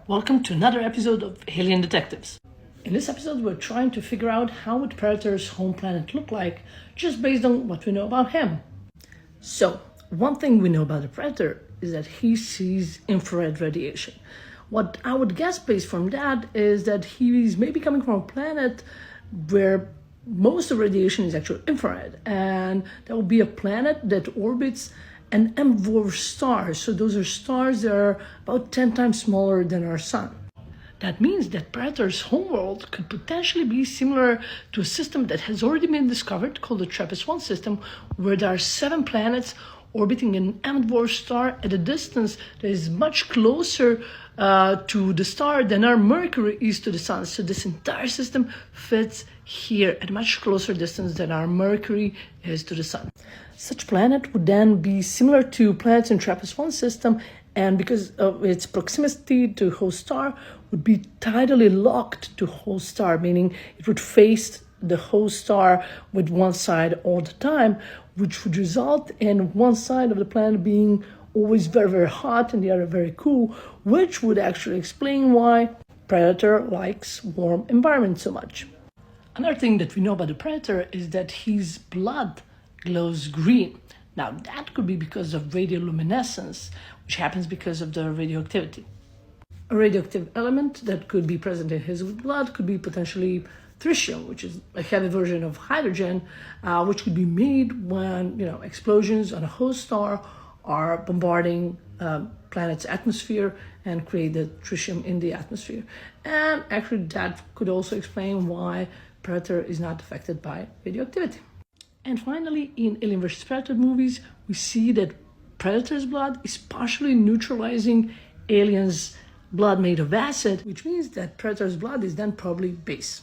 Welcome to another episode of Alien Detectives. In this episode, we're trying to figure out how would Predator's home planet look like just based on what we know about him. So, one thing we know about the Predator is that he sees infrared radiation. What I would guess based from that is that he's maybe coming from a planet where most of the radiation is actually infrared, and that would be a planet that orbits an M-dwarf star. So those are stars that are about 10 times smaller than our sun. That means that Predator's homeworld could potentially be similar to a system that has already been discovered called the TRAPPIST-1 system, where there are 7 planets orbiting an M-dwarf star at a distance that is much closer to the star than our Mercury is to the sun. So this entire system fits here at a much closer distance than our Mercury is to the sun. Such planet would then be similar to planets in TRAPPIST-1 system, and because of its proximity to host star, would be tidally locked to host star, meaning it would face the host star with one side all the time, which would result in one side of the planet being always very, very hot and the other very cool, which would actually explain why Predator likes warm environments so much. Another thing that we know about the Predator is that his blood glows green. Now, that could be because of radioluminescence, which happens because of the radioactivity. A radioactive element that could be present in his blood could be potentially tritium, which is a heavy version of hydrogen, which could be made when explosions on a host star are bombarding planet's atmosphere and create the tritium in the atmosphere. And actually, that could also explain why Predator is not affected by radioactivity. And finally, in Alien vs. Predator movies, we see that Predator's blood is partially neutralizing Alien's blood made of acid, which means that Predator's blood is then probably base.